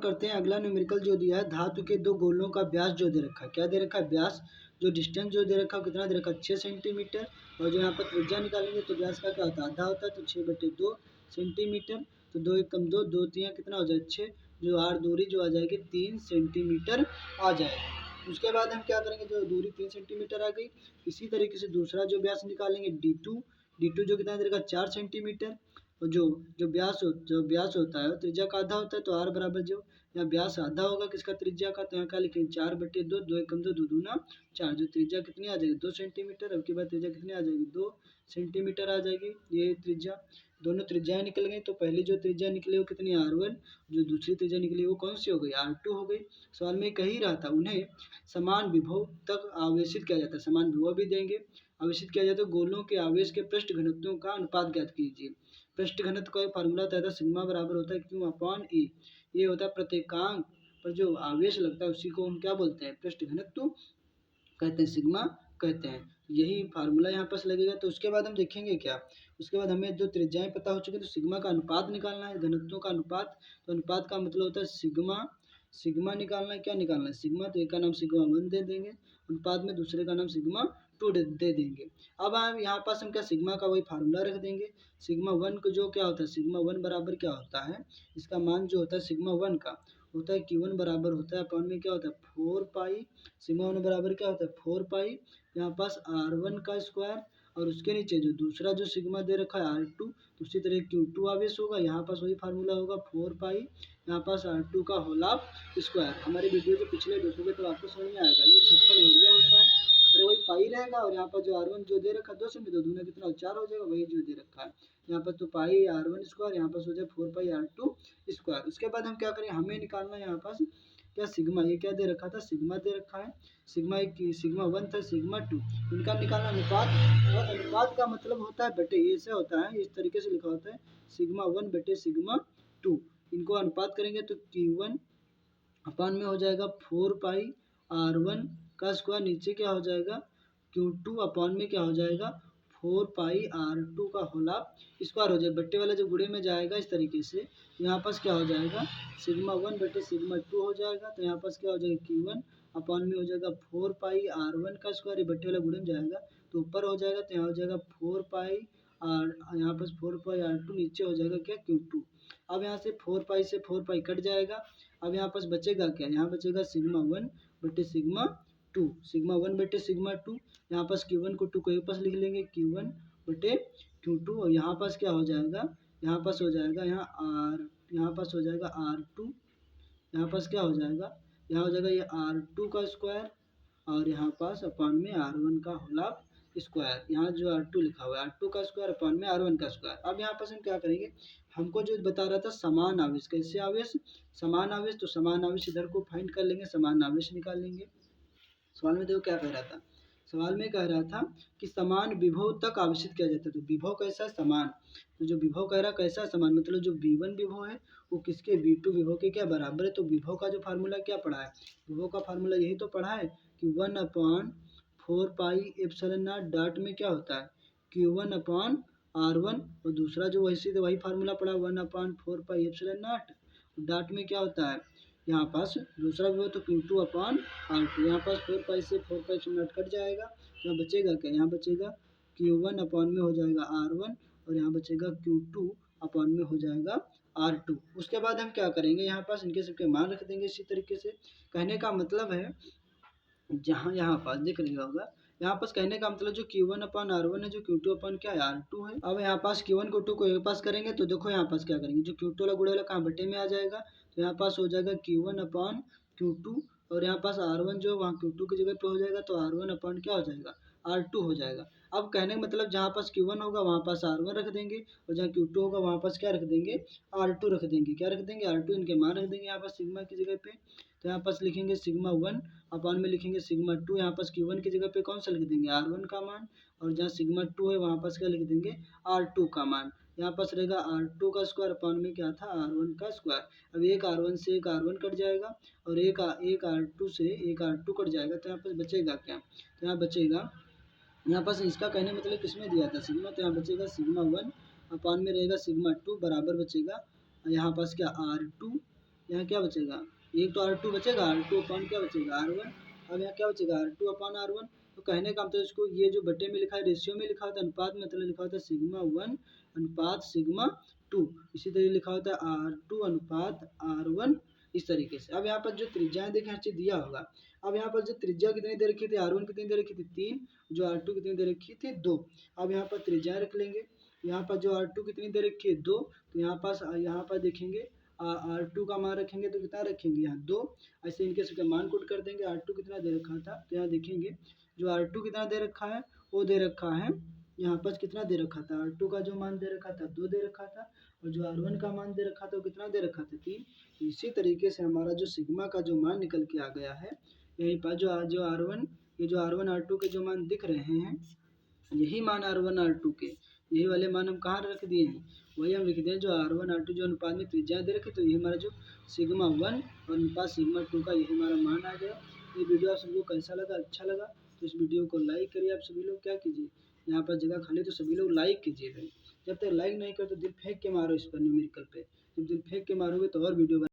करते हैं अगला न्यूमेरिकल जो दिया है, धातु के दो गोलों का व्यास जो दे रखा है, क्या दे रखा है, व्यास, जो डिस्टेंस जो दे रखा है कितना दे रखा है, 6 सेंटीमीटर, और जो यहाँ पर त्रिज्या निकालेंगे तो व्यास का क्या होता है, आधा होता है, तो 6/2 सेंटीमीटर, तो 2 एकम 2, 2 3 कितना हो जाएगा 6, जो आर दूरी जो आ जाएगी 3 सेंटीमीटर आ जाएगी। उसके बाद हम क्या करेंगे, जो दूरी 3 सेंटीमीटर आ गई, इसी तरीके से दूसरा जो व्यास निकालेंगे D2 जो कितना दे रखा है 4 सेंटीमीटर, और जो व्यास होता है त्रिज्या का आधा होता है, तो आर बराबर जो यहाँ व्यास आधा होगा किसका, त्रिज्या का, तो यहाँ क्या लिखेंगे 4/2, 2 एकम 2, 2 दूना 4, जो त्रिज्या कितनी आ जाएगी 2 सेंटीमीटर, अब के बाद त्रिज्या कितनी आ जाएगी 2 सेंटीमीटर आ जाएगी, ये त्रिज्या, दोनों त्रिज्याएं निकल गई, तो पहली जो त्रिज्या निकली वो कितनी R1, जो दूसरी त्रिज्या निकली वो कौन सी हो गई, R2 हो गई। सवाल में कही रहा था उन्हें समान विभव तक आवेशित किया जाता है, समान विभव भी देंगे, आवेशित किया जाता है, गोलों के आवेश के पृष्ठ घनत्वों का अनुपात ज्ञात कीजिए। पृष्ठ घनत्व का एक फार्मूला होता है, सिग्मा बराबर होता है Q/A, ये होता है प्रत्येकांक पर जो आवेश लगता है उसी को हम क्या बोलते हैं, पृष्ठ घनत्व कहते हैं, सिग्मा कहते हैं, यही फार्मूला यहाँ पास लगेगा। तो उसके बाद हम देखेंगे क्या, उसके बाद हमें जो त्रिज्याएं पता हो चुकी है, तो सिग्मा का अनुपात निकालना है, घनत्वों का अनुपात, तो अनुपात का मतलब होता है सिग्मा निकालना है, क्या निकालना है, सिग्मा, तो एक का नाम सिग्मा 1 दे देंगे, अनुपात में दूसरे का नाम सिग्मा 2 दे देंगे। अब हम यहाँ पास हम क्या सिग्मा का वही फार्मूला रख देंगे, सिग्मा 1 को जो क्या होता है, सिग्मा 1 बराबर क्या होता है, इसका मान जो होता है सिग्मा 1 का होता है Q1 बराबर होता है अपॉन में क्या होता है 4 पाई, सिग्मा 1 बराबर क्या होता है 4 पाई, यहाँ पास R1 का स्क्वायर, और उसके नीचे जो दूसरा जो सिग्मा दे रखा है R2, तो उसी तरह Q2 आवेश होगा, यहाँ पास वही फार्मूला होगा 4 पाई, यहाँ पास R2 का होल ऑफ स्क्वायर। हमारे वीडियो के पिछले देखोगे तो आपको समझ में आएगा, ये क्षेत्रफल एरिया होता है, अरे वही पाई रहेगा, और यहाँ पर जो R1 जो दे रखा है 2 से 2 दूना कितना 4 हो जाएगा, वही जो दे रखा है यहाँ पर, तो पाई R1 स्क्वायर, यहाँ पास हो जाए 4 पाई R2 स्क्वायर। उसके बाद हम क्या करें, हमें निकालना है यहाँ पास क्या सिग्मा, ये क्या दे रखा था सिग्मा दे रखा है, सिग्मा 1 था सिग्मा 2, इनका निकालना अनुपात, और अनुपात का मतलब होता है बटे, ये ऐसा होता है, इस तरीके से लिखा होता है सिग्मा 1 बटे सिग्मा 2, इनको अनुपात करेंगे तो Q1 अपान में हो जाएगा 4 पाई R1 का स्क्वायर, नीचे क्या हो जाएगा Q2 अपान में क्या हो जाएगा 4 पाई R2 का होल ऑफ स्क्वायर हो जाएगा, बट्टे वाला जब गुणे में जाएगा इस तरीके से, यहाँ पास क्या हो जाएगा सिग्मा 1 बटे सिग्मा 2 हो जाएगा, तो यहाँ पास क्या हो जाएगा Q1 अपान में हो जाएगा 4 पाई R1 का स्क्वायर, ये बट्टे वाला गुणे में जाएगा तो ऊपर हो जाएगा, तो यहाँ हो जाएगा 4 पाई यहाँ पास 4 पाई R2, नीचे हो जाएगा क्या Q2। अब यहाँ से 4 पाई से 4 पाई कट जाएगा, अब यहाँ पास बचेगा क्या, यहाँ बचेगा सिग्मा 1 बटे सिग्मा 1 बटे सिग्मा 2, यहाँ पास Q1 को 2 को एक पास लिख लेंगे Q1 बटे Q2, और यहाँ पास क्या हो जाएगा, यहाँ पास हो जाएगा यहाँ पास हो जाएगा R2, यहाँ पास क्या हो जाएगा, यहाँ हो जाएगा ये R2 का स्क्वायर, और यहाँ पास अपान में R1 का होल ऑफ स्क्वायर, यहाँ जो R2 लिखा हुआ है R2 का स्क्वायर अपान में R1 का स्क्वायर। अब यहाँ पास हम क्या करेंगे, हमको जो बता रहा था समान आवेश, कैसे आवेश, समान आवेश, तो समान आवेश इधर को फाइंड कर लेंगे, समान आवेश निकाल लेंगे। सवाल में देखो क्या कह रहा था, सवाल में कह रहा था कि समान विभव तक आवेशित किया जाता है, तो विभव कैसा है समान, तो जो विभव कह रहा है कैसा है समान, मतलब जो V1 विभव है वो किसके V2 विभव के क्या बराबर है, तो विभव का जो फार्मूला क्या पढ़ा है, विभव का फार्मूला यही तो पढ़ा है कि 1/4 पाई एप्सिलॉन नॉट डॉट में क्या होता है Q1 अपॉन R1, और दूसरा जो वही फार्मूला पढ़ा 1/4 पाई एप्सिलॉन नॉट डॉट में क्या होता है, यहाँ पास दूसरा विभव तो Q2 अपॉन R2, यहाँ पास 4 पाई से 4 पाई से नॉट कट जाएगा, तो यहाँ बचेगा क्या, यहाँ बचेगा Q1 अपॉन में हो जाएगा R1, और यहाँ बचेगा Q2 अपॉन में हो जाएगा R2। उसके बाद हम क्या करेंगे, यहाँ पास इनके सबके मान रख देंगे इसी तरीके से। कहने का मतलब है जहाँ यहाँ पास दिख रहा होगा, यहाँ पास कहने का मतलब जो Q1 अपॉन R1 है, जो Q2 अपॉन क्या है R2 है। अब यहाँ पास Q1 को 2 को एक पास करेंगे, तो देखो यहाँ पास क्या करेंगे, जो Q2 वाला गुणे वाला कहाँ बटे में आ जाएगा, तो यहाँ पास हो जाएगा Q1 अपॉन Q2, और यहाँ पास R1 जो वहाँ Q2 की जगह पे हो जाएगा, तो R1 अपॉन क्या हो जाएगा R2 हो जाएगा। अब कहने का मतलब जहाँ पास Q1 होगा वहाँ पास R1 रख देंगे, और जहाँ Q2 होगा वहाँ पास क्या रख देंगे R2 रख देंगे, क्या रख देंगे R2, इनके मान रख देंगे यहाँ पास सिग्मा की जगह पे, तो यहाँ पास लिखेंगे सिग्मा 1 अपॉन में लिखेंगे सिग्मा 2, यहाँ पास Q1 की जगह पे कौन सा लिख देंगे R1 का मान, और जहाँ सिग्मा 2 है वहाँ पास क्या लिख देंगे R2 का मान, यहाँ पास रहेगा R2 का स्क्वायर अपॉन में क्या था R1 का स्क्वायर। अब एक R1 से एक R1 कट जाएगा, और एक R2 से एक R2 कट जाएगा, तो यहाँ पास बचेगा क्या, तो यहाँ बचेगा, यहाँ पास इसका कहने मतलब किसमें दिया था सिग्मा, तो यहाँ बचेगा सिग्मा 1 अपॉन में रहेगा सिग्मा 2 बराबर बचेगा यहाँ पास क्या R2 यहाँ क्या बचेगा, एक तो R2 बचेगा, R2 अपॉन क्या बचेगा R1। अब यहाँ क्या बचेगा R2 अपॉन R1। तो कहने का मतलब इसको ये जो बटे में लिखा है रेशियो में लिखा होता है, अनुपात में मतलब लिखा होता है सिग्मा 1 अनुपात सिग्मा 2। इसी तरह लिखा होता है R2 अनुपात R1 इस तरीके से। अब यहाँ पर जो त्रिज्याएं देखें हर चीज दिया होगा। अब यहाँ पर जो त्रिज्या कितनी दे रखी थी, R1 कितनी दे रखी थी 3, जो R2 कितनी दे रखी थी 2। अब यहाँ पर त्रिज्याएं रख लेंगे। यहाँ पर जो R2 कितनी दे रखी है 2, तो यहाँ पर देखेंगे R2 का मान रखेंगे तो कितना रखेंगे यहाँ 2। ऐसे इनके सबके मान कोट कर देंगे। R2 कितना दे रखा था, तो यहाँ देखेंगे जो R2 कितना दे रखा है वो दे रखा है यहाँ पर कितना दे रखा था, R2 का जो मान दे रखा था 2 दे रखा था, और जो R1 का मान दे रखा था वो कितना दे रखा था 3। तो इसी तरीके से हमारा जो सिग्मा का जो मान निकल के आ गया है, यहीं पर जो R1 ये जो R1 R2 के जो मान दिख रहे हैं, यही मान R1 R2 के यही वाले मान हम कहाँ रख दिए हैं, वही हम लिख दिए जो R1 R2 जो अनुपात में त्रिज्या दे रखे, तो यही हमारा जो सिग्मा 1 और अनुपात सिग्मा 2 का यही हमारा मान आ गया। ये वीडियो आप सभी को कैसा लगा, अच्छा लगा तो इस वीडियो को लाइक करिए। आप सभी लोग क्या कीजिए, यहाँ पर जगह खाली तो सभी लोग लाइक कीजिए भाई। जब तक लाइक नहीं करते दिल फेंक के मारो इस पर न्यूमेरिकल पे, जब दिल फेंक के मारोगे तो और वीडियो